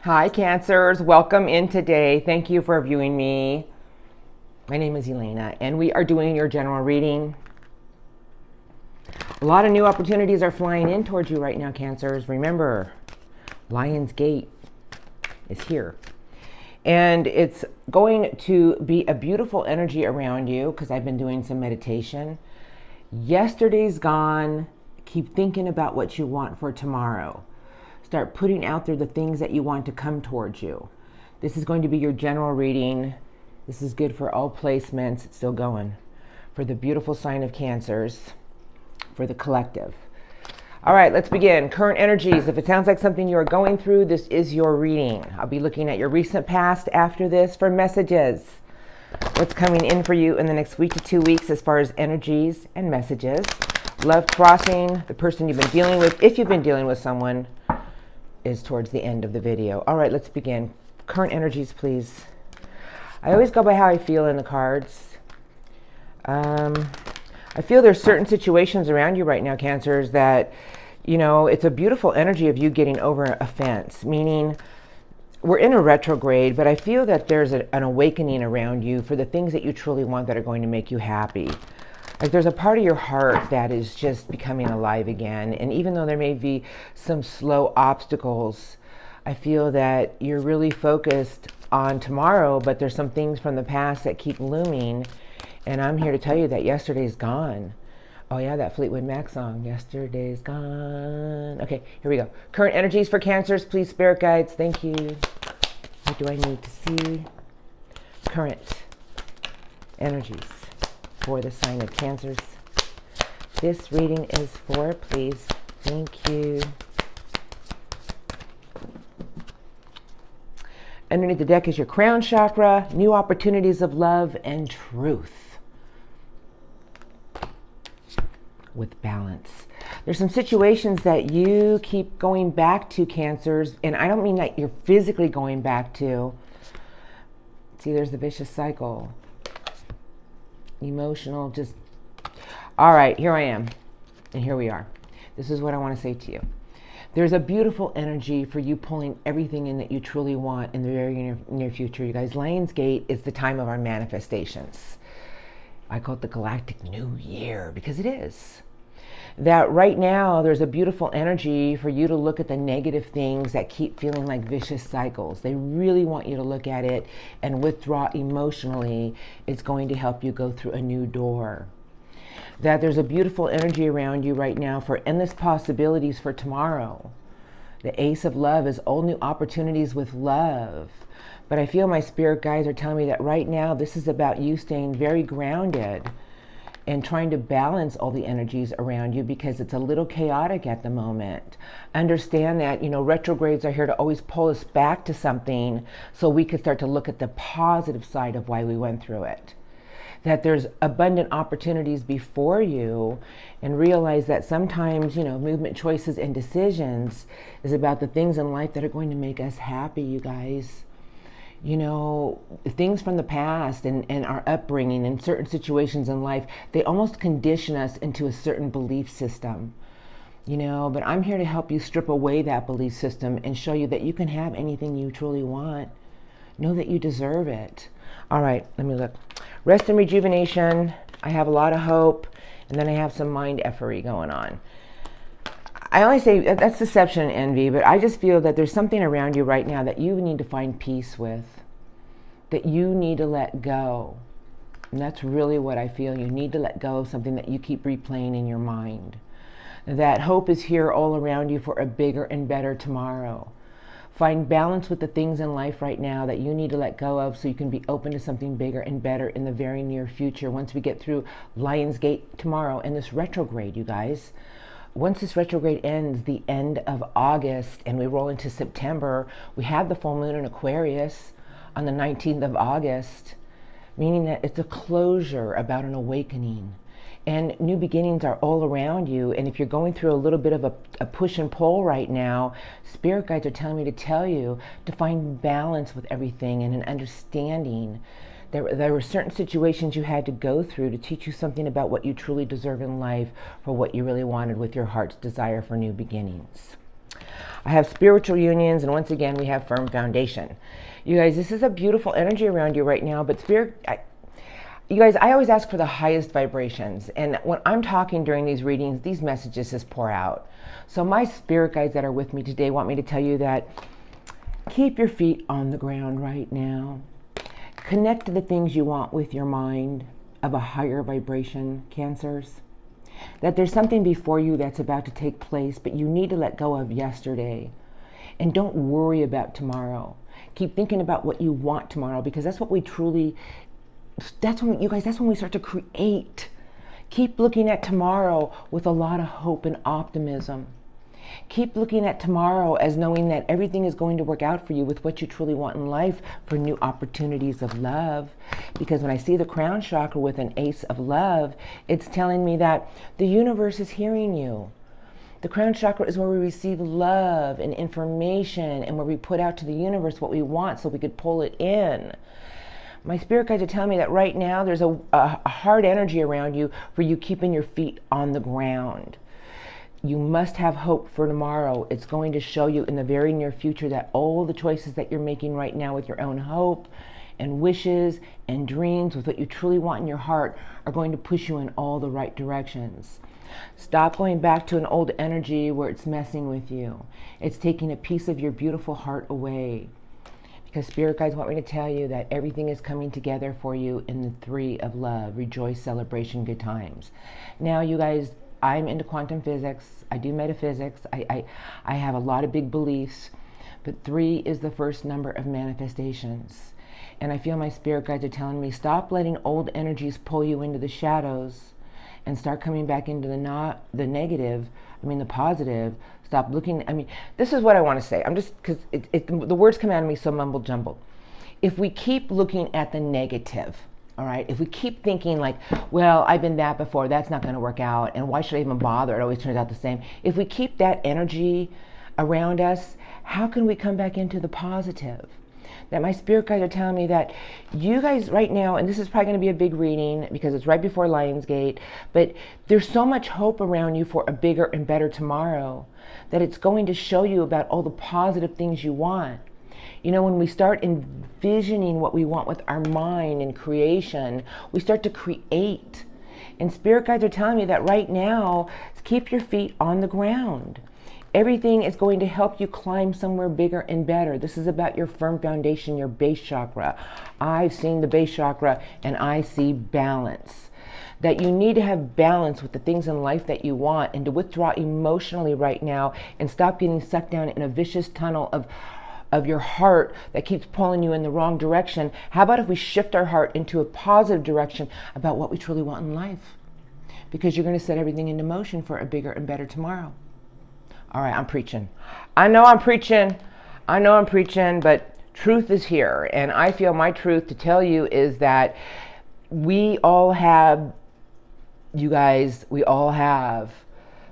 Hi, Cancers. Welcome in today. Thank you for viewing me. My name is Elena, and we are doing your general reading. A lot of new opportunities are flying in towards you right now, Cancers. Remember, Lion's Gate is here. And it's going to be a beautiful energy around you because I've been doing some meditation. Yesterday's gone. Keep thinking about what you want for tomorrow. Start putting out there the things that you want to come towards you. This is going to be your general reading. This is good for all placements. It's still going. For the beautiful sign of Cancers. For the collective. All right, let's begin. Current energies. If it sounds like something you are going through, this is your reading. I'll be looking at your recent past after this for messages. What's coming in for you in the next week to 2 weeks as far as energies and messages. Love crossing, the person you've been dealing with, if you've been dealing with someone, is towards the end of the video. All right, let's begin. Current energies, please. I always go by how I feel in the cards. I feel there's certain situations around you right now, Cancers, that, you know, it's a beautiful energy of you getting over a fence, meaning we're in a retrograde, but I feel that there's an awakening around you for the things that you truly want that are going to make you happy. Like there's a part of your heart that is just becoming alive again. And even though there may be some slow obstacles, I feel that you're really focused on tomorrow, but there's some things from the past that keep looming. And I'm here to tell you that yesterday's gone. Oh yeah, that Fleetwood Mac song, yesterday's gone. Okay, here we go. Current energies for Cancers, please, spirit guides, thank you. What do I need to see? Current energies for the sign of Cancers. This reading is for, please. Thank you. Underneath the deck is your crown chakra, new opportunities of love and truth. With balance. There's some situations that you keep going back to, Cancers, and I don't mean that you're physically going back to. See, there's the vicious cycle. Emotional, just, all right, here I am, and here we are. This is what I want to say to you. There's a beautiful energy for you pulling everything in that you truly want in the very near future. You guys, Lion's Gate is the time of our manifestations. I call it the Galactic New Year because it is. That right now there's a beautiful energy for you to look at the negative things that keep feeling like vicious cycles. They really want you to look at it and withdraw emotionally. It's going to help you go through a new door. That there's a beautiful energy around you right now for endless possibilities for tomorrow. The Ace of Love is all new opportunities with love. But I feel my spirit guides are telling me that right now this is about you staying very grounded and trying to balance all the energies around you because it's a little chaotic at the moment. Understand that, you know, retrogrades are here to always pull us back to something so we can start to look at the positive side of why we went through it. That there's abundant opportunities before you, and realize that sometimes, you know, movement, choices, and decisions is about the things in life that are going to make us happy, you guys. You know, things from the past and our upbringing and certain situations in life, they almost condition us into a certain belief system, you know, but I'm here to help you strip away that belief system and show you that you can have anything you truly want. Know that you deserve it. All right, let me look. Rest and rejuvenation. I have a lot of hope, and then I have some mind effery going on. I always say that's deception and envy, but I just feel that there's something around you right now that you need to find peace with, that you need to let go. And that's really what I feel. You need to let go of something that you keep replaying in your mind. That hope is here all around you for a bigger and better tomorrow. Find balance with the things in life right now that you need to let go of so you can be open to something bigger and better in the very near future once we get through Lion's Gate tomorrow and this retrograde, you guys. Once this retrograde ends, the end of August, and we roll into September, we have the full moon in Aquarius on the 19th of August, meaning that it's a closure about an awakening. And new beginnings are all around you. And if you're going through a little bit of a push and pull right now, spirit guides are telling me to tell you to find balance with everything and an understanding. There were certain situations you had to go through to teach you something about what you truly deserve in life for what you really wanted with your heart's desire for new beginnings. I have spiritual unions, and once again, we have firm foundation. You guys, this is a beautiful energy around you right now, but you guys, I always ask for the highest vibrations. And when I'm talking during these readings, these messages just pour out. So my spirit guides that are with me today want me to tell you that keep your feet on the ground right now. Connect to the things you want with your mind of a higher vibration, Cancers. That there's something before you that's about to take place, but you need to let go of yesterday. And don't worry about tomorrow. Keep thinking about what you want tomorrow, because that's what we truly, that's when, you guys, that's when we start to create. Keep looking at tomorrow with a lot of hope and optimism. Keep looking at tomorrow as knowing that everything is going to work out for you with what you truly want in life, for new opportunities of love. Because when I see the crown chakra with an ace of love, it's telling me that the universe is hearing you. The crown chakra is where we receive love and information, and where we put out to the universe what we want so we could pull it in. My spirit guides are telling me that right now there's a hard energy around you for you keeping your feet on the ground. You must have hope for tomorrow. It's going to show you in the very near future that all the choices that you're making right now with your own hope and wishes and dreams with what you truly want in your heart are going to push you in all the right directions. Stop going back to an old energy where it's messing with you. It's taking a piece of your beautiful heart away. Because spirit guides want me to tell you that everything is coming together for you in the 3 of love. Rejoice, celebration, good times. Now, you guys, I'm into quantum physics. I do metaphysics. I have a lot of big beliefs. But 3 is the first number of manifestations. And I feel my spirit guides are telling me, stop letting old energies pull you into the shadows and start coming back into the positive. Stop looking, this is what I want to say. I'm just, because the words come out of me so mumble jumbled. If we keep looking at the negative, all right, if we keep thinking like, well, I've been that before, that's not going to work out, and why should I even bother? It always turns out the same. If we keep that energy around us, how can we come back into the positive? That my spirit guides are telling me that you guys right now, and this is probably going to be a big reading because it's right before Lionsgate, but there's so much hope around you for a bigger and better tomorrow that it's going to show you about all the positive things you want. You know, when we start envisioning what we want with our mind and creation, we start to create. And spirit guides are telling me that right now, keep your feet on the ground. Everything is going to help you climb somewhere bigger and better. This is about your firm foundation, your base chakra. I've seen the base chakra and I see balance. That you need to have balance with the things in life that you want, and to withdraw emotionally right now and stop getting sucked down in a vicious tunnel of your heart that keeps pulling you in the wrong direction. How about if we shift our heart into a positive direction about what we truly want in life? Because you're going to set everything into motion for a bigger and better tomorrow. All right, I'm preaching. I know I'm preaching, but truth is here. And I feel my truth to tell you is that we all have, you guys, we all have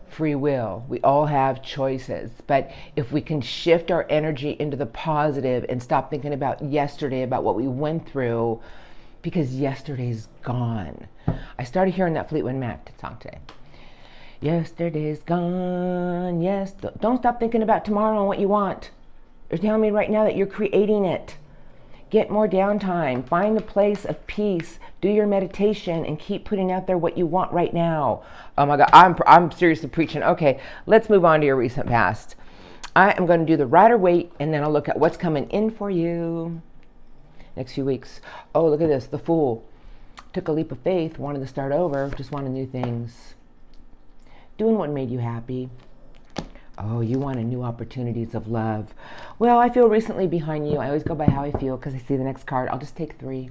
free will. We all have choices. But if we can shift our energy into the positive and stop thinking about yesterday, about what we went through, because yesterday's gone. I started hearing that Fleetwood Mac song today. Yesterday's gone, yes. Don't stop thinking about tomorrow and what you want. They're telling me right now that you're creating it. Get more downtime. Find a place of peace. Do your meditation and keep putting out there what you want right now. Oh my God, I'm seriously preaching. Okay, let's move on to your recent past. I am going to do the Rider-Waite, and then I'll look at what's coming in for you next few weeks. Oh, look at this. The Fool took a leap of faith, wanted to start over, just wanted new things. Doing what made you happy. Oh, you wanted new opportunities of love. Well, I feel recently behind you. I always go by how I feel because I see the next card. I'll just take 3.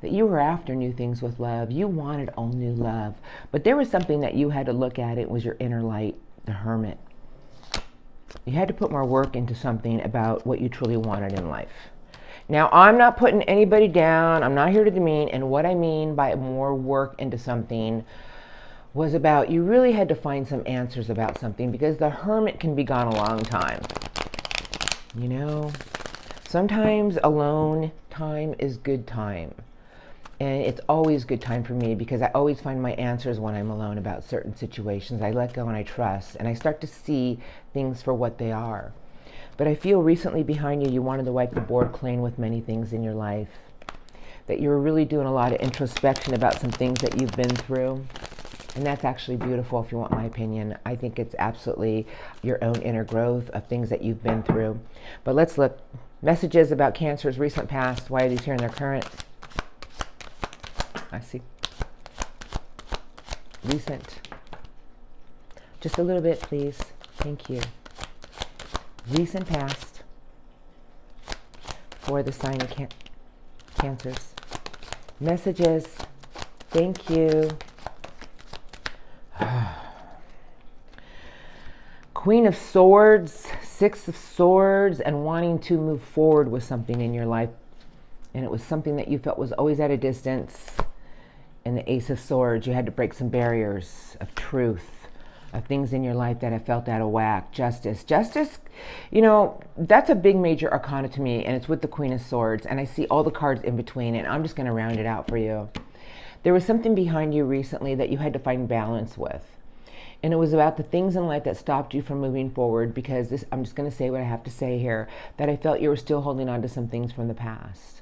That you were after new things with love. You wanted all new love. But there was something that you had to look at. It was your inner light, the Hermit. You had to put more work into something about what you truly wanted in life. Now, I'm not putting anybody down. I'm not here to demean. And what I mean by more work into something was about you really had to find some answers about something, because the Hermit can be gone a long time. You know, sometimes alone time is good time. And it's always a good time for me because I always find my answers when I'm alone about certain situations. I let go and I trust, and I start to see things for what they are. But I feel recently behind you, you wanted to wipe the board clean with many things in your life. That you were really doing a lot of introspection about some things that you've been through. And that's actually beautiful if you want my opinion. I think it's absolutely your own inner growth of things that you've been through. But let's look. Messages about Cancer's recent past. Why are these here in their current? I see. Recent. Just a little bit, please. Thank you. Recent past for the sign of Cancers. Messages. Thank you. Queen of Swords, Six of Swords, and wanting to move forward with something in your life. And it was something that you felt was always at a distance. And the Ace of Swords, you had to break some barriers of truth, of things in your life that have felt out of whack. Justice. Justice, you know, that's a big major arcana to me, and it's with the Queen of Swords. And I see all the cards in between, and I'm just going to round it out for you. There was something behind you recently that you had to find balance with. And it was about the things in life that stopped you from moving forward, because this, I'm just going to say what I have to say here, that I felt you were still holding on to some things from the past.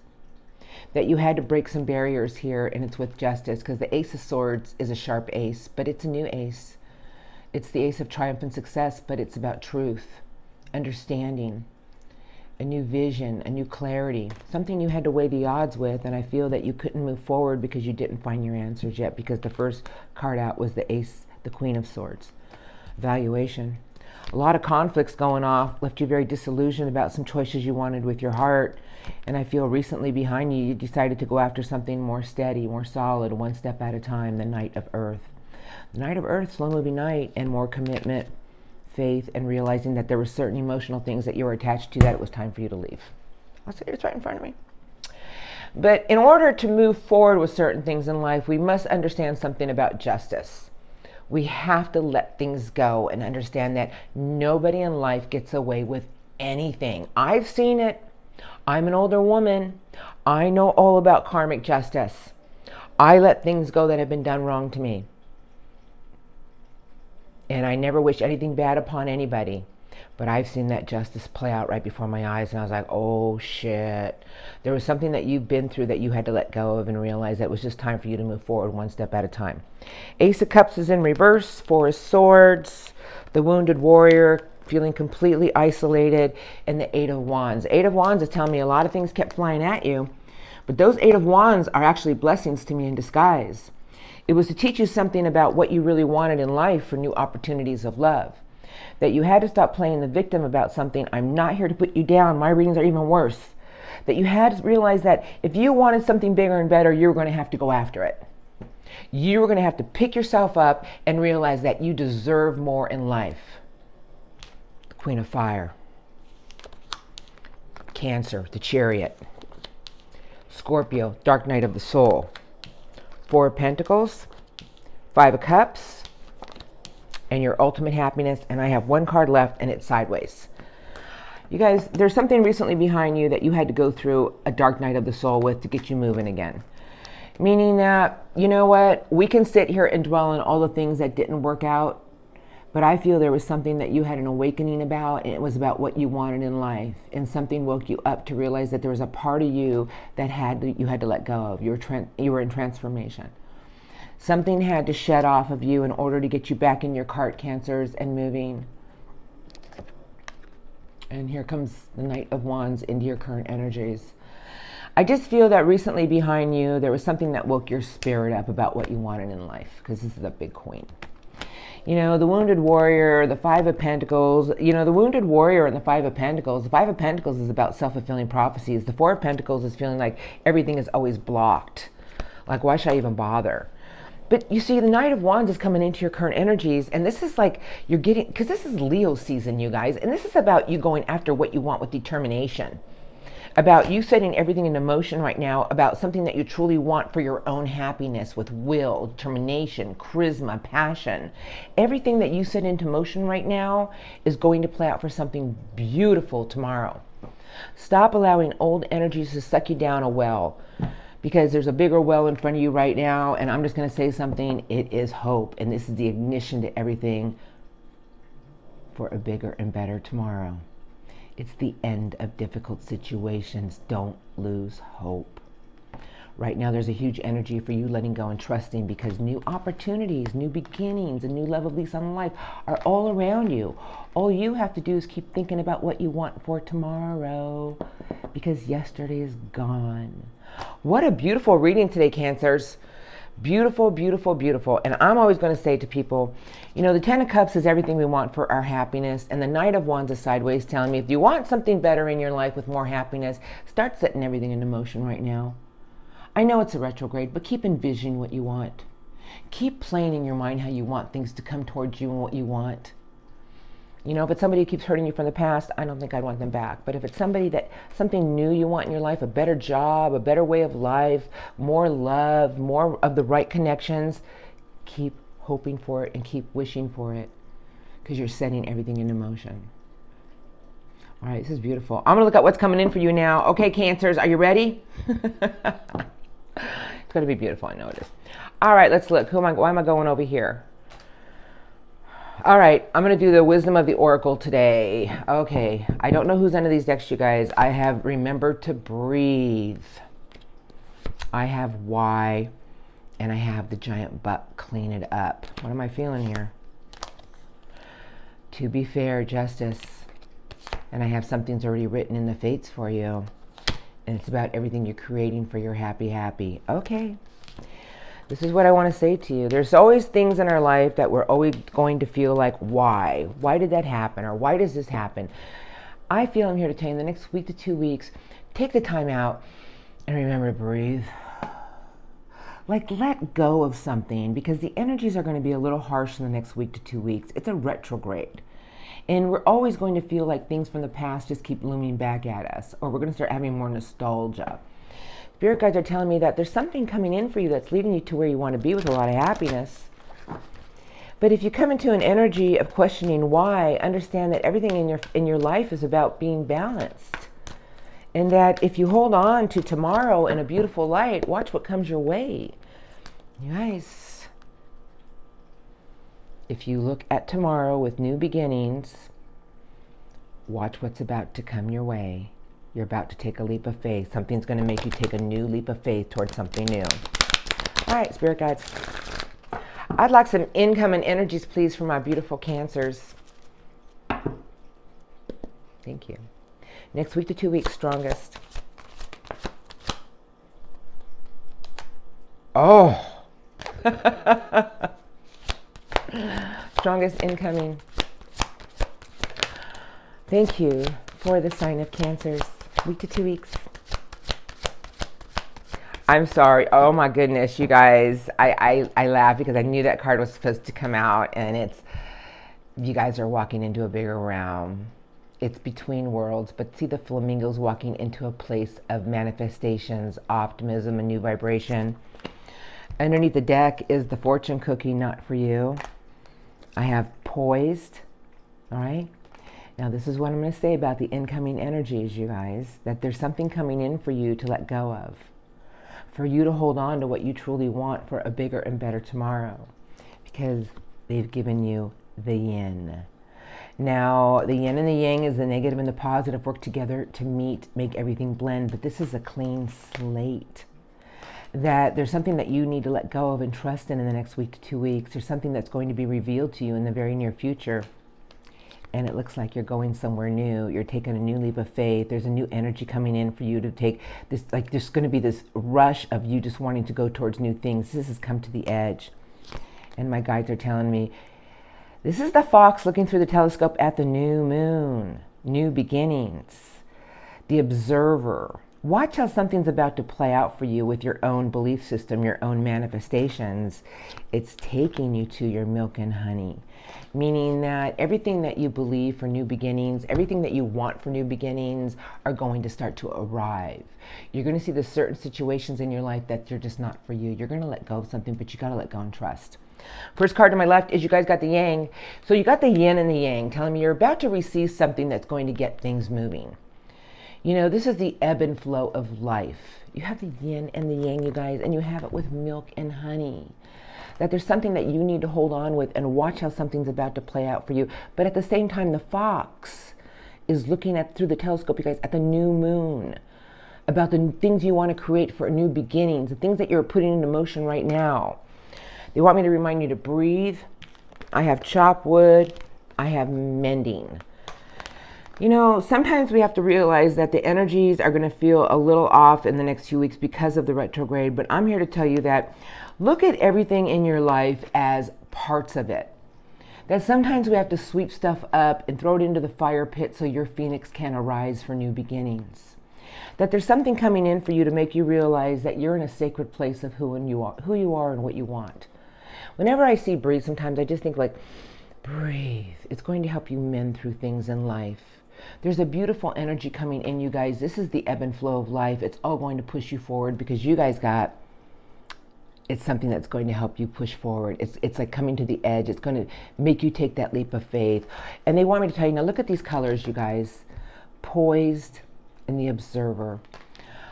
That you had to break some barriers here, and it's with Justice, because the Ace of Swords is a sharp ace, but it's a new ace. It's the Ace of Triumph and Success, but it's about truth, understanding, a new vision, a new clarity, something you had to weigh the odds with, and I feel that you couldn't move forward because you didn't find your answers yet, because the first card out was the Ace, the Queen of Swords. Evaluation. A lot of conflicts going off, left you very disillusioned about some choices you wanted with your heart, and I feel recently behind you, you decided to go after something more steady, more solid, one step at a time, the Knight of Earth. The Knight of Earth, slow-moving knight, and more commitment, faith, and realizing that there were certain emotional things that you were attached to that it was time for you to leave. I'll say it's right in front of me. But in order to move forward with certain things in life, we must understand something about justice. We have to let things go and understand that nobody in life gets away with anything. I've seen it. I'm an older woman. I know all about karmic justice. I let things go that have been done wrong to me. And I never wish anything bad upon anybody. But I've seen that justice play out right before my eyes, and I was like, oh shit. There was something that you've been through that you had to let go of and realize that it was just time for you to move forward one step at a time. Ace of Cups is in reverse, Four of Swords, the Wounded Warrior, feeling completely isolated, and the Eight of Wands. Eight of Wands is telling me a lot of things kept flying at you, but those Eight of Wands are actually blessings to me in disguise. It was to teach you something about what you really wanted in life for new opportunities of love. That you had to stop playing the victim about something. I'm not here to put you down. My readings are even worse. That you had to realize that if you wanted something bigger and better, you were going to have to go after it. You were going to have to pick yourself up and realize that you deserve more in life. The Queen of Fire. Cancer, the Chariot. Scorpio, Dark Night of the Soul. Four of Pentacles. Five of Cups. And your ultimate happiness. And I have one card left, and it's sideways. You guys, there's something recently behind you that you had to go through a dark night of the soul with to get you moving again. Meaning that, you know what, we can sit here and dwell on all the things that didn't work out, but I feel there was something that you had an awakening about, and it was about what you wanted in life. And something woke you up to realize that there was a part of you that you had to let go of. You were in transformation. Something had to shed off of you in order to get you back in your cart, Cancers, and moving. And here comes the Knight of Wands into your current energies. I just feel that recently behind you, there was something that woke your spirit up about what you wanted in life, because this is a big queen. You know, the Wounded Warrior, the Five of Pentacles, you know, the Wounded Warrior and the Five of Pentacles. The Five of Pentacles is about self-fulfilling prophecies. The Four of Pentacles is feeling like everything is always blocked. Like, why should I even bother? But you see, the Knight of Wands is coming into your current energies, and this is like you're getting, because this is Leo season, you guys, and this is about you going after what you want with determination. About you setting everything into motion right now, about something that you truly want for your own happiness with will, determination, charisma, passion. Everything that you set into motion right now is going to play out for something beautiful tomorrow. Stop allowing old energies to suck you down a well. because there's a bigger well in front of you right now, and I'm just going to say something. It is hope, and this is the ignition to everything for a bigger and better tomorrow. It's the end of difficult situations. Don't lose hope. Right now, there's a huge energy for you letting go and trusting, because new opportunities, new beginnings, a new level of lease on life are all around you. All you have to do is keep thinking about what you want for tomorrow, because yesterday is gone. What a beautiful reading today, Cancers. Beautiful, beautiful, beautiful. And I'm always going to say to people, the Ten of Cups is everything we want for our happiness. And the Knight of Wands is sideways, telling me if you want something better in your life with more happiness, start setting everything into motion right now. I know it's a retrograde, but keep envisioning what you want. Keep playing in your mind how you want things to come towards you and what you want. If it's somebody who keeps hurting you from the past, I don't think I'd want them back. But if it's something new you want in your life, a better job, a better way of life, more love, more of the right connections, keep hoping for it and keep wishing for it, because you're setting everything into motion. All right, this is beautiful. I'm going to look at what's coming in for you now. Okay, Cancers, are you ready? It's going to be beautiful. I know it is. All right, let's look. Why am I going over here? All right, I'm going to do the Wisdom of the Oracle today. Okay, I don't know who's under these decks, you guys. I have Remember to Breathe. I have Why, and I have the Giant Buck, Clean It Up. What am I feeling here? To be fair, Justice. And I have Something's Already Written in the Fates for you. And it's about everything you're creating for your happy. Okay. This is what I want to say to you. There's always things in our life that we're always going to feel like, why? Why did that happen? Or why does this happen? I feel I'm here to tell you in the next week to 2 weeks, take the time out and remember to breathe. Like, let go of something, because the energies are going to be a little harsh in the next week to 2 weeks. It's a retrograde. And we're always going to feel like things from the past just keep looming back at us, or we're going to start having more nostalgia. Spirit guides are telling me that there's something coming in for you that's leading you to where you want to be with a lot of happiness. But if you come into an energy of questioning why, understand that everything in your life is about being balanced. And that if you hold on to tomorrow in a beautiful light, watch what comes your way. You guys, if you look at tomorrow with new beginnings, watch what's about to come your way. You're about to take a leap of faith. Something's going to make you take a new leap of faith towards something new. All right, Spirit guides. I'd like some incoming energies, please, for my beautiful Cancers. Thank you. Next week to 2 weeks, strongest. Oh. Strongest incoming. Thank you for the sign of Cancers. Week to 2 weeks. I'm sorry. Oh my goodness, you guys. I laugh because I knew that card was supposed to come out, and you guys are walking into a bigger realm. It's between worlds, but see the flamingos walking into a place of manifestations, optimism, a new vibration. Underneath the deck is the fortune cookie, not for you. I have poised. All right. Now, this is what I'm going to say about the incoming energies, you guys, that there's something coming in for you to let go of, for you to hold on to what you truly want for a bigger and better tomorrow, because they've given you the yin. Now, the yin and the yang is the negative and the positive work together to make everything blend, but this is a clean slate. That there's something that you need to let go of and trust in the next week to 2 weeks. There's something that's going to be revealed to you in the very near future. And it looks like you're going somewhere new. You're taking a new leap of faith. There's a new energy coming in for you to take this, like there's going to be this rush of you just wanting to go towards new things. This has come to the edge. And my guides are telling me, this is the fox looking through the telescope at the new moon. New beginnings. The observer. Watch how something's about to play out for you with your own belief system, your own manifestations. It's taking you to your milk and honey. Meaning that everything that you believe for new beginnings, everything that you want for new beginnings are going to start to arrive. You're going to see the certain situations in your life that they're just not for you. You're going to let go of something, but you got to let go and trust. First card to my left is you guys got the yang. So you got the yin and the yang telling me you're about to receive something that's going to get things moving. You know, this is the ebb and flow of life. You have the yin and the yang, you guys, and you have it with milk and honey. That there's something that you need to hold on with and watch how something's about to play out for you. But at the same time, the fox is looking at through the telescope, you guys, at the new moon, about the things you want to create for new beginnings, the things that you're putting into motion right now. They want me to remind you to breathe. I have chop wood. I have mending. You know, sometimes we have to realize that the energies are going to feel a little off in the next few weeks because of the retrograde, but I'm here to tell you that look at everything in your life as parts of it. That sometimes we have to sweep stuff up and throw it into the fire pit so your phoenix can arise for new beginnings. That there's something coming in for you to make you realize that you're in a sacred place of who you are and what you want. Whenever I see breathe, sometimes I just think like, breathe. It's going to help you mend through things in life. There's a beautiful energy coming in, you guys. This is the ebb and flow of life. It's all going to push you forward because you guys it's something that's going to help you push forward. It's like coming to the edge. It's going to make you take that leap of faith. And they want me to tell you, now look at these colors, you guys. Poised and the observer.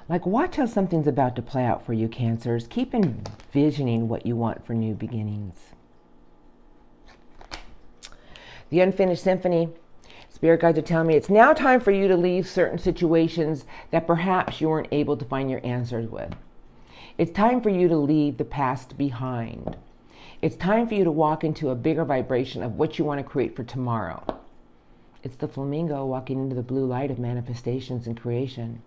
Like, watch how something's about to play out for you, Cancers. Keep envisioning what you want for new beginnings. The unfinished symphony. Spirit guides are telling me it's now time for you to leave certain situations that perhaps you weren't able to find your answers with. It's time for you to leave the past behind. It's time for you to walk into a bigger vibration of what you want to create for tomorrow. It's the flamingo walking into the blue light of manifestations and creation.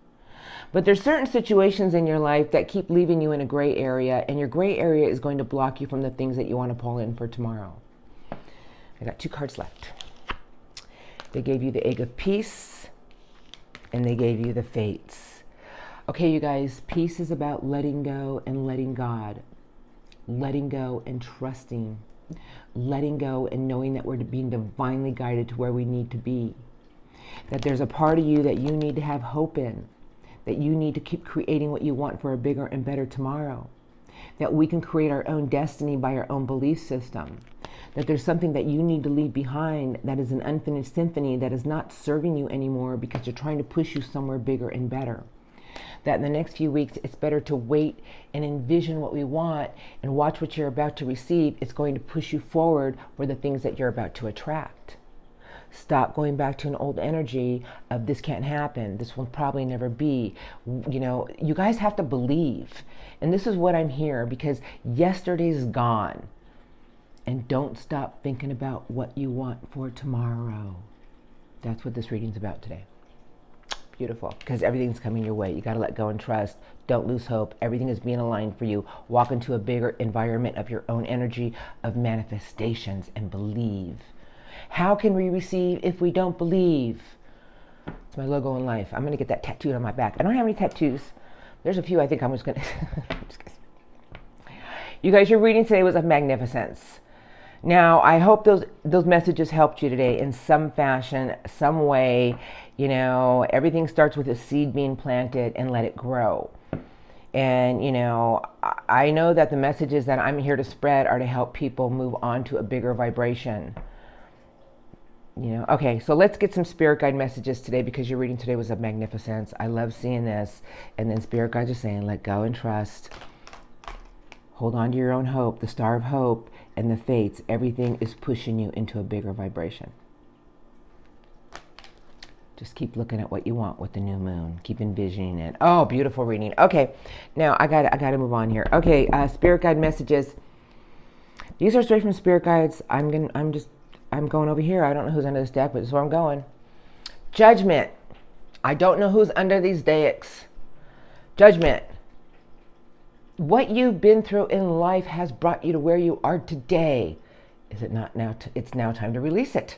But there's certain situations in your life that keep leaving you in a gray area, and your gray area is going to block you from the things that you want to pull in for tomorrow. I got 2 cards left. They gave you the Egg of Peace, and they gave you the Fates. Okay, you guys, peace is about letting go and letting God. Letting go and trusting. Letting go and knowing that we're being divinely guided to where we need to be. That there's a part of you that you need to have hope in. That you need to keep creating what you want for a bigger and better tomorrow. That we can create our own destiny by our own belief system. That there's something that you need to leave behind that is an unfinished symphony that is not serving you anymore because you're trying to push you somewhere bigger and better. That in the next few weeks, it's better to wait and envision what we want and watch what you're about to receive. It's going to push you forward for the things that you're about to attract. Stop going back to an old energy of this can't happen. This will probably never be. You know, you guys have to believe. And this is what I'm here because yesterday's gone. And don't stop thinking about what you want for tomorrow. That's what this reading's about today. Beautiful, because everything's coming your way. You got to let go and trust. Don't lose hope. Everything is being aligned for you. Walk into a bigger environment of your own energy, of manifestations, and believe. How can we receive if we don't believe? It's my logo in life. I'm going to get that tattooed on my back. I don't have any tattoos. There's a few I think I'm just going to... You guys, your reading today was of magnificence. Now, I hope those messages helped you today in some fashion, some way. You know, everything starts with a seed being planted and let it grow. And, you know, I know that the messages that I'm here to spread are to help people move on to a bigger vibration. You know, okay, so let's get some spirit guide messages today because your reading today was of magnificence. I love seeing this. And then spirit guides are saying, let go and trust. Hold on to your own hope, the star of hope, and the fates. Everything is pushing you into a bigger vibration. Just keep looking at what you want with the new moon. Keep envisioning it. Oh, beautiful reading. Okay, now I gotta move on here. Okay, spirit guide messages. These are straight from spirit guides. I'm going over here. I don't know who's under this deck, but this is where I'm going. Judgment. I don't know who's under these decks. Judgment. What you've been through in life has brought you to where you are today. Is it not now? It's now time to release it.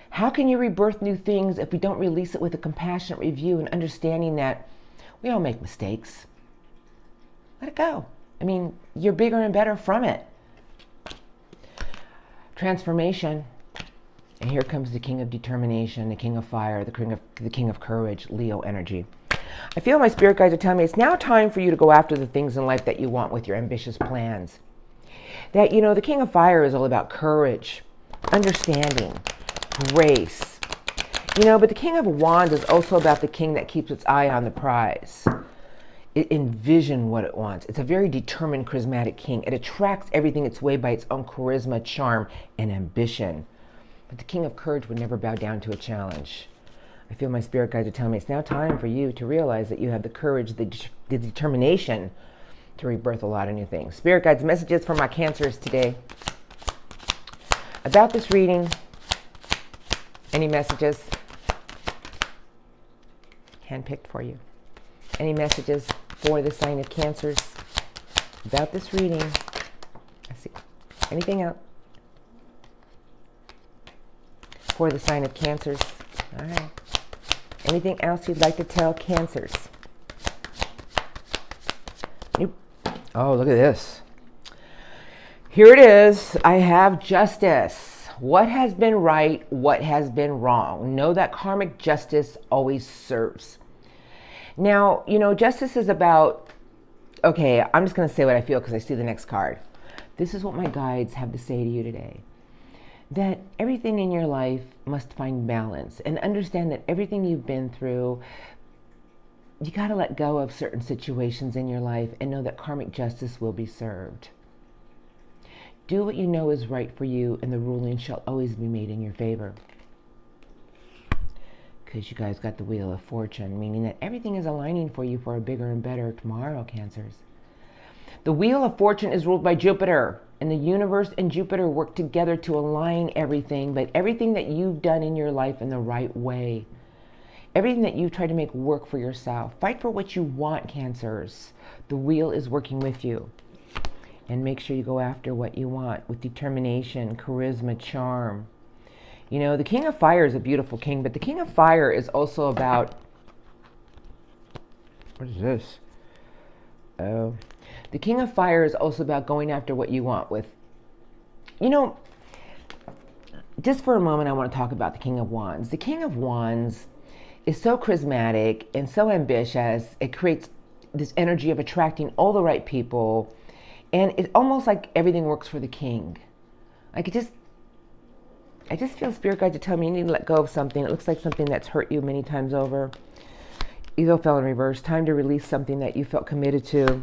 How can you rebirth new things if we don't release it with a compassionate review and understanding that we all make mistakes? Let it go. I mean, you're bigger and better from it. Transformation. And here comes the king of determination, the king of fire, the king of courage, Leo energy. I feel my spirit guides are telling me it's now time for you to go after the things in life that you want with your ambitious plans. That, you know, the king of fire is all about courage, understanding, grace. But the King of Wands is also about the king that keeps its eye on the prize. It envisions what it wants. It's a very determined, charismatic king. It attracts everything its way by its own charisma, charm, and ambition. But the King of Courage would never bow down to a challenge. I feel my spirit guides are telling me it's now time for you to realize that you have the courage, the determination to rebirth a lot of new things. Spirit guides, messages for my Cancers today. About this reading, any messages? Handpicked for you. Any messages for the sign of Cancers about this reading? Let's see. Anything else? For the sign of Cancers. All right. Anything else you'd like to tell Cancers? Nope. Oh, look at this. Here it is. I have justice. What has been right? What has been wrong? Know that karmic justice always serves. Now, justice is about, okay, I'm just going to say what I feel because I see the next card. This is what my guides have to say to you today. That everything in your life must find balance, and understand that everything you've been through, you got to let go of certain situations in your life and know that karmic justice will be served. Do what you know is right for you, and the ruling shall always be made in your favor. Because you guys got the Wheel of Fortune, meaning that everything is aligning for you for a bigger and better tomorrow, Cancers. The Wheel of Fortune is ruled by Jupiter, and the universe and Jupiter work together to align everything, but everything that you've done in your life in the right way. Everything that you've tried to make work for yourself. Fight for what you want, Cancers. The wheel is working with you. And make sure you go after what you want with determination, charisma, charm. The King of Fire is a beautiful king, but the King of Fire is also about... What is this? Oh... The King of Fire is also about going after what you want with, just for a moment, I want to talk about the King of Wands. The King of Wands is so charismatic and so ambitious. It creates this energy of attracting all the right people. And it's almost like everything works for the king. I just feel spirit guides to tell me you need to let go of something. It looks like something that's hurt you many times over. Ego fell in reverse. Time to release something that you felt committed to.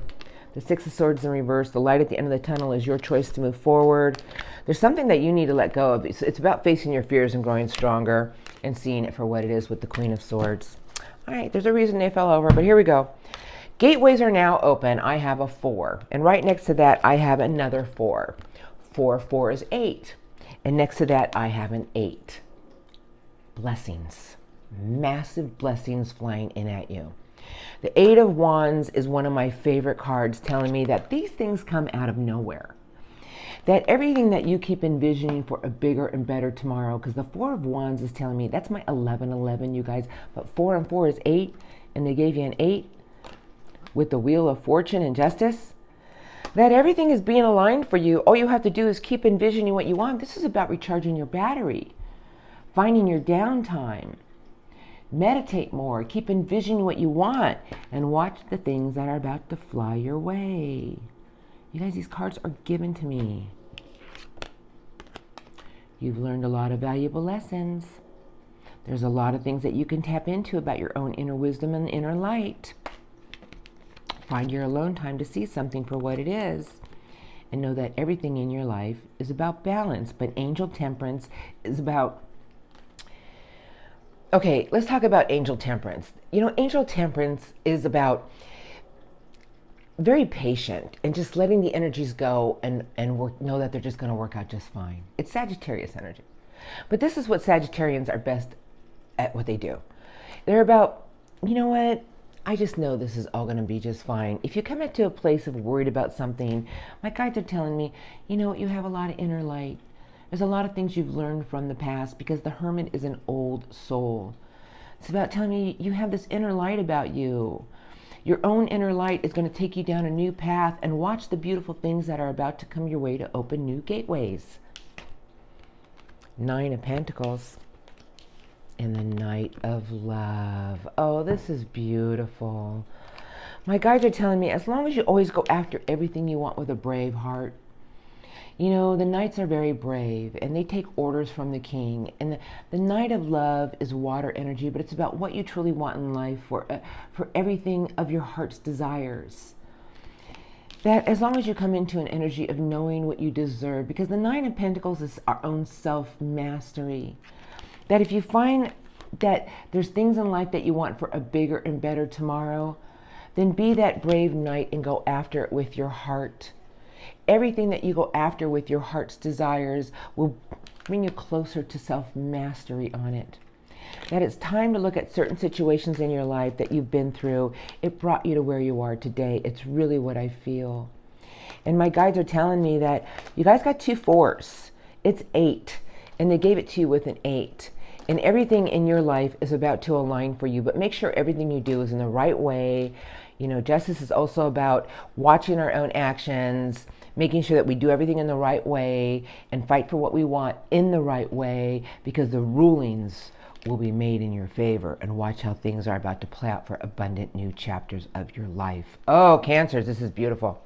The Six of Swords in reverse. The light at the end of the tunnel is your choice to move forward. There's something that you need to let go of. It's about facing your fears and growing stronger and seeing it for what it is with the Queen of Swords. All right, there's a reason they fell over, but here we go. Gateways are now open. I have a 4. And right next to that, I have another 4. 4 is 8. And next to that, I have an 8. Blessings. Massive blessings flying in at you. The 8 of Wands is one of my favorite cards, telling me that these things come out of nowhere. That everything that you keep envisioning for a bigger and better tomorrow, because the 4 of Wands is telling me, that's my 11, you guys, but 4 and 4 is 8, and they gave you an 8 with the Wheel of Fortune and Justice. That everything is being aligned for you. All you have to do is keep envisioning what you want. This is about recharging your battery, finding your downtime. Meditate more, keep envisioning what you want, and watch the things that are about to fly your way. You guys, these cards are given to me. You've learned a lot of valuable lessons. There's a lot of things that you can tap into about your own inner wisdom and inner light. Find your alone time to see something for what it is. And know that everything in your life is about balance, but Angel Temperance is about... Okay, let's talk about Angel Temperance. Angel Temperance is about very patient and just letting the energies go and know that they're just going to work out just fine. It's Sagittarius energy. But this is what Sagittarians are best at what they do. They're about, I just know this is all going to be just fine. If you come into a place of worried about something, my guides are telling me, you have a lot of inner light. There's a lot of things you've learned from the past, because the Hermit is an old soul. It's about telling me you have this inner light about you. Your own inner light is going to take you down a new path, and watch the beautiful things that are about to come your way to open new gateways. 9 of Pentacles and the Knight of Love. Oh, this is beautiful. My guides are telling me, as long as you always go after everything you want with a brave heart, You know, the knights are very brave and they take orders from the king. And the knight of love is water energy, but it's about what you truly want in life for everything of your heart's desires. That as long as you come into an energy of knowing what you deserve, because the Nine of Pentacles is our own self-mastery. That if you find that there's things in life that you want for a bigger and better tomorrow, then be that brave knight and go after it with your heart. Everything that you go after with your heart's desires will bring you closer to self-mastery on it. That it's time to look at certain situations in your life that you've been through. It brought you to where you are today. It's really what I feel. And my guides are telling me that you guys got 2 4s. It's 8. And they gave it to you with an 8. And everything in your life is about to align for you. But make sure everything you do is in the right way. You know, justice is also about watching our own actions, making sure that we do everything in the right way and fight for what we want in the right way, because the rulings will be made in your favor. And watch how things are about to play out for abundant new chapters of your life. Oh, Cancers, this is beautiful.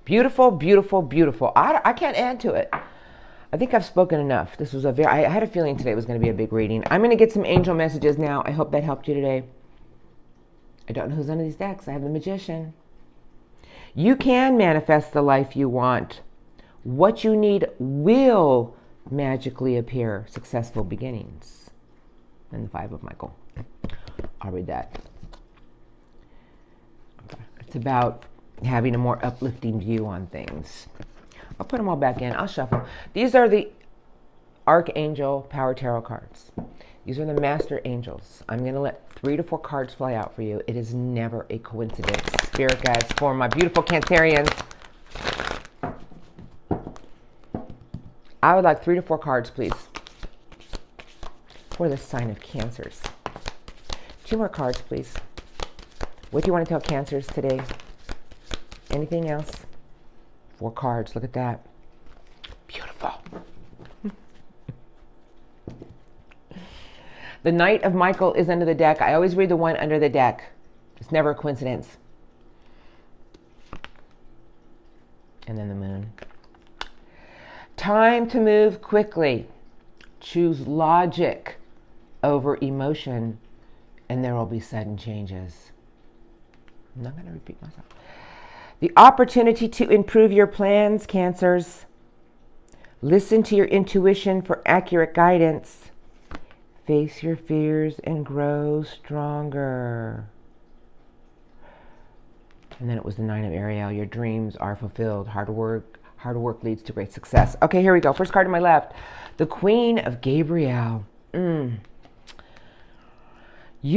Beautiful, beautiful, beautiful. I can't add to it. I think I've spoken enough. This was I had a feeling today was going to be a big reading. I'm going to get some angel messages now. I hope that helped you today. I don't know who's under these decks. I have the Magician. You can manifest the life you want. What you need will magically appear. Successful beginnings. And the 5 of Michael. I'll read that. Okay. It's about having a more uplifting view on things. I'll put them all back in. I'll shuffle. These are the Archangel Power Tarot cards. These are the Master Angels. I'm going to let 3 to 4 cards fly out for you. It is never a coincidence. Spirit guides for my beautiful Cancerians. I would like 3 to 4 cards, please, for the sign of Cancers. 2 more cards, please. What do you want to tell Cancers today? Anything else? 4 cards. Look at that. Beautiful. The Knight of Michael is under the deck. I always read the one under the deck. It's never a coincidence. And then the Moon. Time to move quickly. Choose logic over emotion, and there will be sudden changes. I'm not going to repeat myself. The opportunity to improve your plans, Cancers. Listen to your intuition for accurate guidance. Face your fears and grow stronger. And then it was the 9 of Ariel. Your dreams are fulfilled. Hard work leads to great success. Okay, here we go. First card to my left. The Queen of Gabriel. You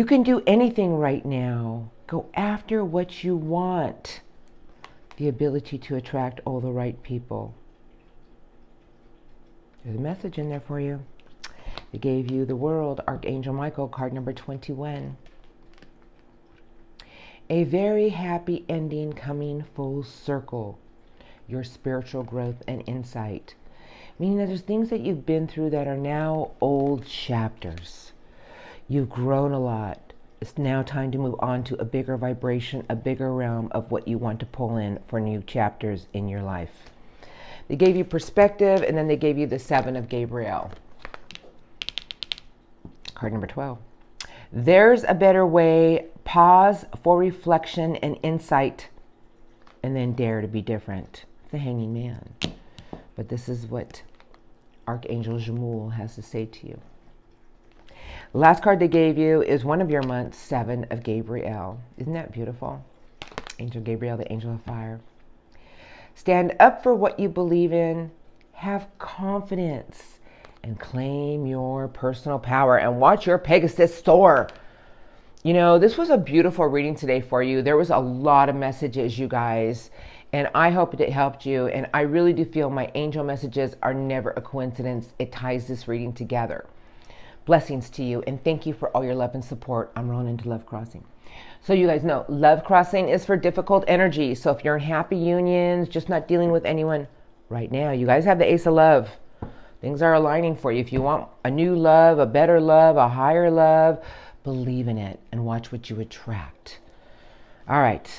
can do anything right now. Go after what you want. The ability to attract all the right people. There's a message in there for you. They gave you the World, Archangel Michael, card number 21. A very happy ending coming full circle. Your spiritual growth and insight. Meaning that there's things that you've been through that are now old chapters. You've grown a lot. It's now time to move on to a bigger vibration, a bigger realm of what you want to pull in for new chapters in your life. They gave you perspective, and then they gave you the 7 of Gabriel. Card number 12. There's a better way. Pause for reflection and insight, and then dare to be different. The Hanging Man. But this is what Archangel Jamul has to say to you. The last card they gave you is one of your months, 7 of Gabriel. Isn't that beautiful? Angel Gabriel, the angel of fire. Stand up for what you believe in. Have confidence. And claim your personal power. And watch your Pegasus soar. You know, this was a beautiful reading today for you. There was a lot of messages, you guys. And I hope it helped you. And I really do feel my angel messages are never a coincidence. It ties this reading together. Blessings to you. And thank you for all your love and support. I'm rolling into Love Crossing. So you guys know, Love Crossing is for difficult energy. So if you're in happy unions, just not dealing with anyone right now, you guys have the Ace of Love. Things are aligning for you. If you want a new love, a better love, a higher love, believe in it and watch what you attract. All right.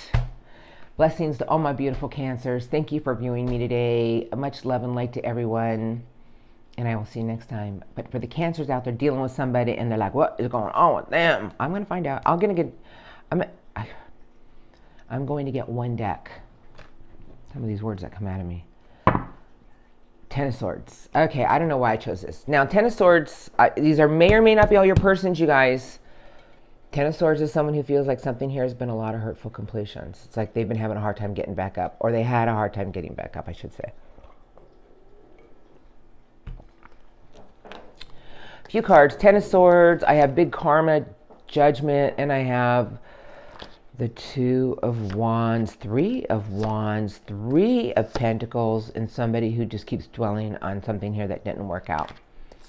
Blessings to all my beautiful Cancers. Thank you for viewing me today. Much love and light to everyone. And I will see you next time. But for the Cancers out there dealing with somebody and they're like, what is going on with them? I'm going to find out. I'm going to get one deck. Some of these words that come out of me. Ten of Swords. Okay, I don't know why I chose this. Now, Ten of Swords, these may or may not be all your persons, you guys. Ten of Swords is someone who feels like something here has been a lot of hurtful completions. It's like they've been having a hard time getting back up. Or they had a hard time getting back up, I should say. A few cards. Ten of Swords. I have big karma, judgment, and I have the Two of Wands, Three of Wands, Three of Pentacles, and somebody who just keeps dwelling on something here that didn't work out.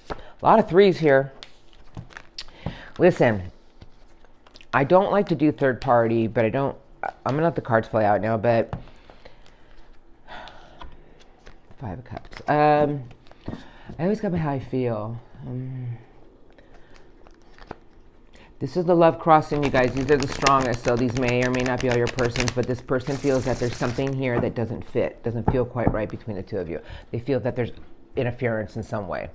A lot of threes here. Listen, I don't like to do third party, but I'm going to let the cards play out now, but Five of Cups. I always go by how I feel. This is the love crossing, you guys. These are the strongest, so these may or may not be all your persons, but this person feels that there's something here that doesn't fit, doesn't feel quite right between the two of you. They feel that there's interference in some way.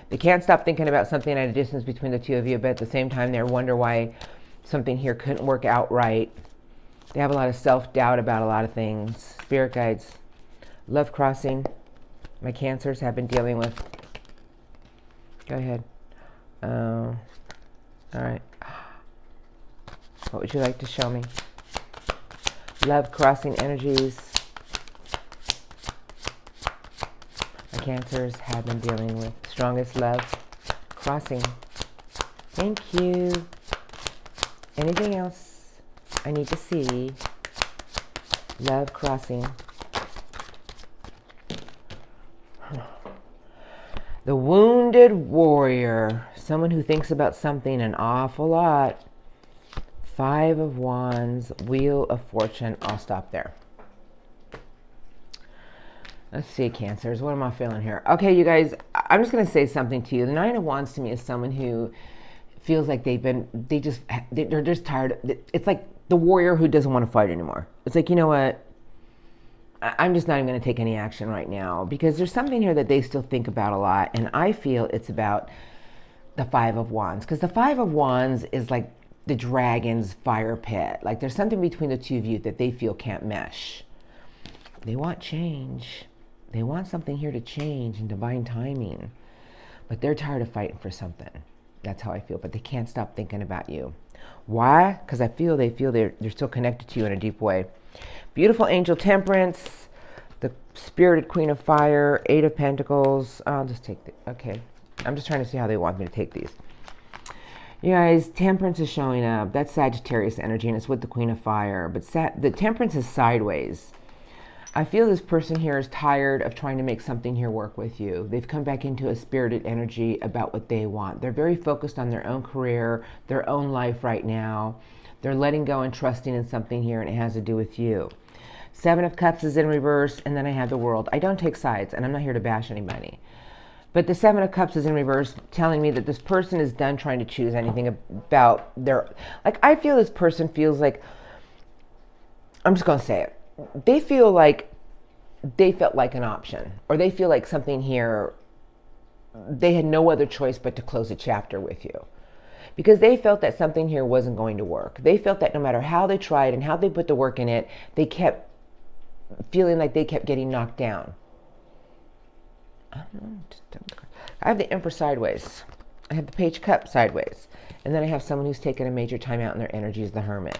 They can't stop thinking about something at a distance between the two of you, but at the same time, they wonder why something here couldn't work out right. They have a lot of self-doubt about a lot of things. Spirit guides, love crossing, my Cancers have been dealing with. Go ahead. All right. What would you like to show me? Love crossing energies. My Cancers have been dealing with strongest love crossing. Thank you. Anything else I need to see? Love crossing. The wounded warrior. Someone who thinks about something an awful lot. Five of Wands, Wheel of Fortune. I'll stop there. Let's see, Cancers. What am I feeling here? Okay, you guys, I'm just going to say something to you. The Nine of Wands to me is someone who feels like they're just tired. It's like the warrior who doesn't want to fight anymore. It's like, you know what? I'm just not even going to take any action right now because there's something here that they still think about a lot. And I feel it's about the Five of Wands, because the Five of Wands is like the dragon's fire pit. Like there's something between the two of you that they feel can't mesh. They want change. They want something here to change and divine timing, but they're tired of fighting for something. That's how I feel, but they can't stop thinking about you. Why? Because I feel they're still connected to you in a deep way. Beautiful angel Temperance, the spirited Queen of Fire, Eight of Pentacles. I'll just take okay. I'm just trying to see how they want me to take these. You guys, Temperance is showing up. That's Sagittarius energy, and it's with the Queen of Fire. But the Temperance is sideways. I feel this person here is tired of trying to make something here work with you. They've come back into a spirited energy about what they want. They're very focused on their own career, their own life right now. They're letting go and trusting in something here, and it has to do with you. Seven of Cups is in reverse, and then I have the World. I don't take sides, and I'm not here to bash anybody. But the Seven of Cups is in reverse, telling me that this person is done trying to choose anything about their... Like, I feel this person feels like... I'm just going to say it. They feel like they felt like an option. Or they feel like something here... They had no other choice but to close a chapter with you. Because they felt that something here wasn't going to work. They felt that no matter how they tried and how they put the work in it, they kept feeling like they kept getting knocked down. I have the Empress sideways. I have the Page of Cups sideways. And then I have someone who's taken a major time out in their energy as the Hermit.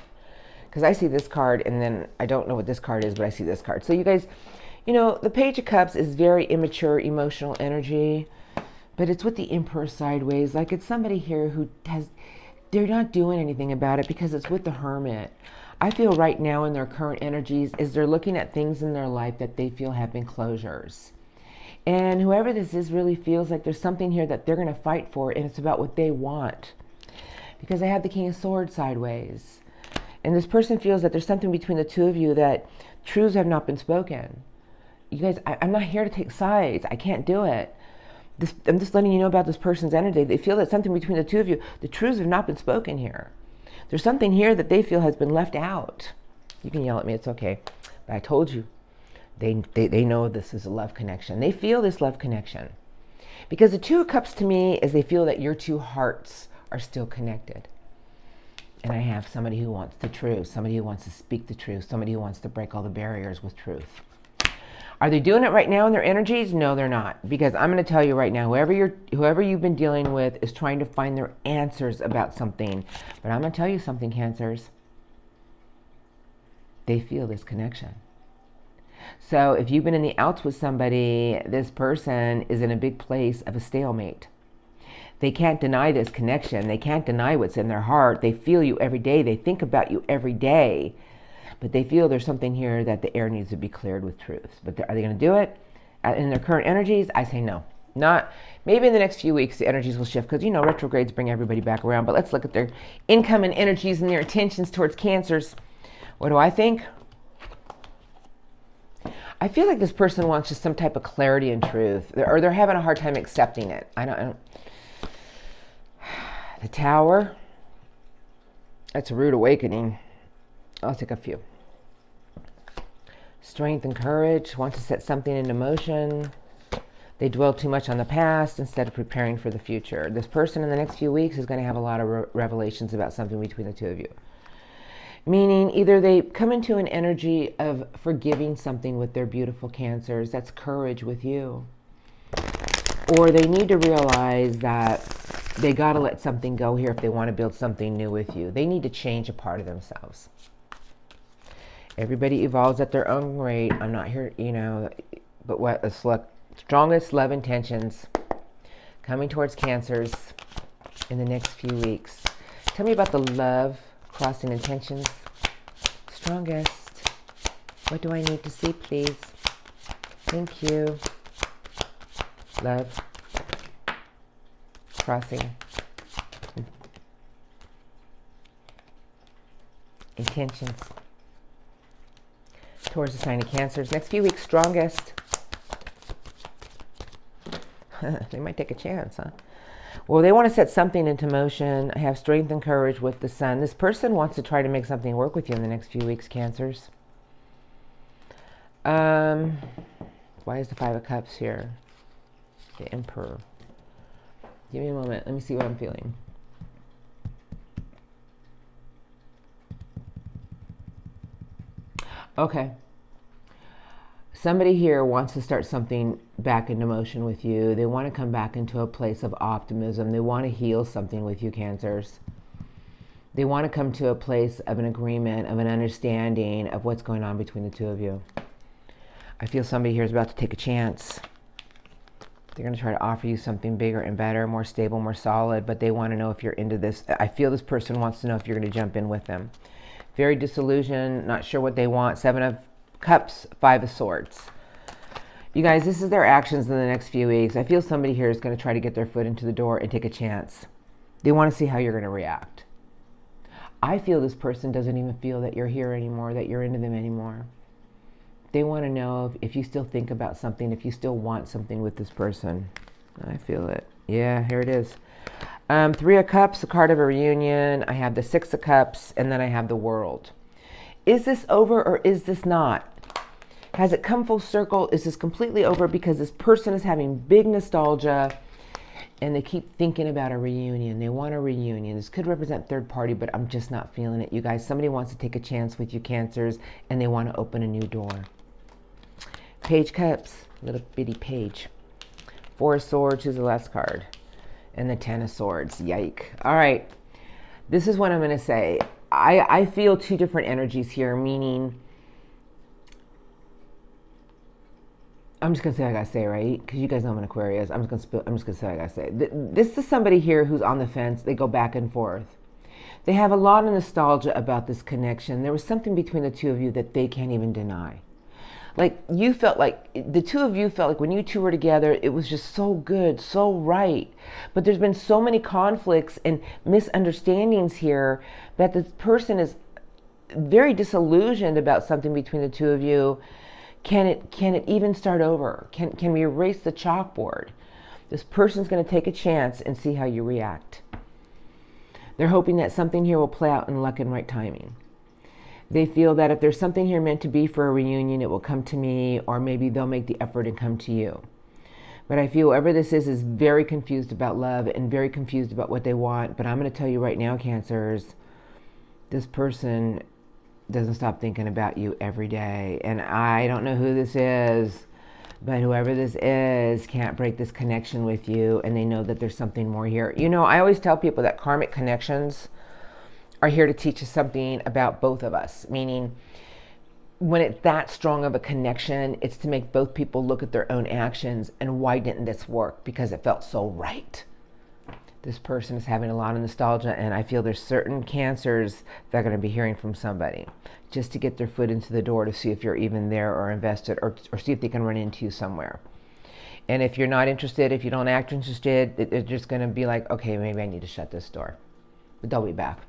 Because I see this card, and then I don't know what this card is, but I see this card. So you guys, you know, the Page of Cups is very immature, emotional energy. But it's with the Emperor sideways. Like it's somebody here who they're not doing anything about it because it's with the Hermit. I feel right now in their current energies is they're looking at things in their life that they feel have been closures. And whoever this is really feels like there's something here that they're going to fight for, and it's about what they want. Because I have the King of Swords sideways. And this person feels that there's something between the two of you that truths have not been spoken. You guys, I'm not here to take sides. I can't do it. I'm just letting you know about this person's energy. They feel that something between the two of you, the truths have not been spoken here. There's something here that they feel has been left out. You can yell at me, it's okay. But I told you, they know this is a love connection. They feel this love connection. Because the Two of Cups to me is they feel that your two hearts are still connected. And I have somebody who wants the truth, somebody who wants to speak the truth, somebody who wants to break all the barriers with truth. Are they doing it right now in their energies? No, they're not. Because I'm going to tell you right now, whoever you've been dealing with is trying to find their answers about something. But I'm going to tell you something, Cancers. They feel this connection. So if you've been in the outs with somebody, this person is in a big place of a stalemate. They can't deny this connection. They can't deny what's in their heart. They feel you every day. They think about you every day. But they feel there's something here that the air needs to be cleared with truth. But are they going to do it in their current energies? I say no. Not. Maybe in the next few weeks the energies will shift because, retrogrades bring everybody back around. But let's look at their income and energies and their intentions towards Cancers. What do I think? I feel like this person wants just some type of clarity and truth. Or they're having a hard time accepting it. I don't. The Tower. That's a rude awakening. I'll take a few. Strength and courage, want to set something into motion. They dwell too much on the past instead of preparing for the future. This person in the next few weeks is going to have a lot of revelations about something between the two of you. Meaning either they come into an energy of forgiving something with their beautiful Cancers. That's courage with you. Or they need to realize that they got to let something go here if they want to build something new with you. They need to change a part of themselves. Everybody evolves at their own rate. I'm not here, but let's look. Strongest love intentions coming towards Cancers in the next few weeks. Tell me about the love crossing intentions. Strongest. What do I need to see, please? Thank you. Love crossing intentions towards the sign of Cancers. Next few weeks, strongest. They might take a chance, huh? Well, they want to set something into motion. I have strength and courage with the Sun. This person wants to try to make something work with you in the next few weeks, Cancers. Why is the Five of Cups here? The Emperor. Give me a moment. Let me see what I'm feeling. Okay. Somebody here wants to start something back into motion with you. They want to come back into a place of optimism. They want to heal something with you, Cancers. They want to come to a place of an agreement, of an understanding of what's going on between the two of you. I feel somebody here is about to take a chance. They're going to try to offer you something bigger and better, more stable, more solid, but they want to know if you're into this. I feel this person wants to know if you're going to jump in with them. Very disillusioned, not sure what they want. Seven of Cups, Five of Swords. You guys, this is their actions in the next few weeks. I feel somebody here is going to try to get their foot into the door and take a chance. They want to see how you're going to react. I feel this person doesn't even feel that you're here anymore, that you're into them anymore. They want to know if you still think about something, if you still want something with this person. I feel it. Yeah, here it is. Three of Cups, a card of a reunion. I have the Six of Cups, and then I have the World. Is this over or is this not? Has it come full circle? Is this completely over because this person is having big nostalgia and they keep thinking about a reunion? They want a reunion. This could represent third party, but I'm just not feeling it. You guys, somebody wants to take a chance with you, Cancers, and they want to open a new door. Page Cups, little bitty page. Four of Swords is the last card. And the Ten of Swords. Yike. All right. This is what I'm going to say. I feel two different energies here, meaning I'm just going to say what I got to say, right? Because you guys know I'm an Aquarius. I'm just going to say what I got to say. This is somebody here who's on the fence. They go back and forth. They have a lot of nostalgia about this connection. There was something between the two of you that they can't even deny. Like you felt like, the two of you felt like when you two were together, it was just so good, so right. But there's been so many conflicts and misunderstandings here that this person is very disillusioned about something between the two of you. Can it even start over? Can we erase the chalkboard? This person's going to take a chance and see how you react. They're hoping that something here will play out in luck and right timing. They feel that if there's something here meant to be for a reunion, it will come to me, or maybe they'll make the effort and come to you. But I feel whoever this is very confused about love and very confused about what they want. But I'm going to tell you right now, Cancers, this person doesn't stop thinking about you every day. And I don't know who this is, but whoever this is can't break this connection with you, and they know that there's something more here. You know, I always tell people that karmic connections are here to teach us something about both of us, meaning when it's that strong of a connection, it's to make both people look at their own actions and why didn't this work? Because it felt so right. This person is having a lot of nostalgia, and I feel there's certain Cancers that are going to be hearing from somebody just to get their foot into the door to see if you're even there or invested, or see if they can run into you somewhere. And if you're not interested, if you don't act interested, they're just going to be like, okay, maybe I need to shut this door. But they'll be back.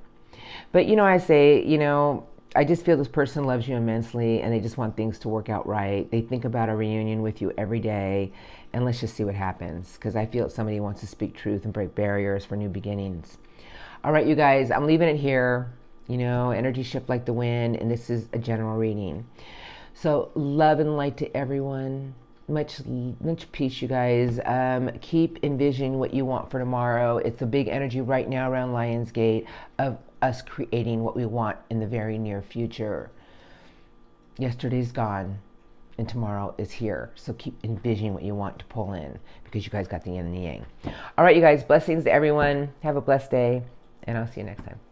But, you know, I say, you know, I just feel this person loves you immensely, and they just want things to work out right. They think about a reunion with you every day, and let's just see what happens, because I feel somebody wants to speak truth and break barriers for new beginnings. All right, you guys, I'm leaving it here. You know, energy shift like the wind, and this is a general reading. So love and light to everyone. Much peace, you guys. Keep envisioning what you want for tomorrow. It's a big energy right now around Lionsgate of us creating what we want in the very near future. Yesterday's gone, and tomorrow is here. So keep envisioning what you want to pull in, because you guys got the yin and the yang. All right, you guys, blessings to everyone. Have a blessed day, and I'll see you next time.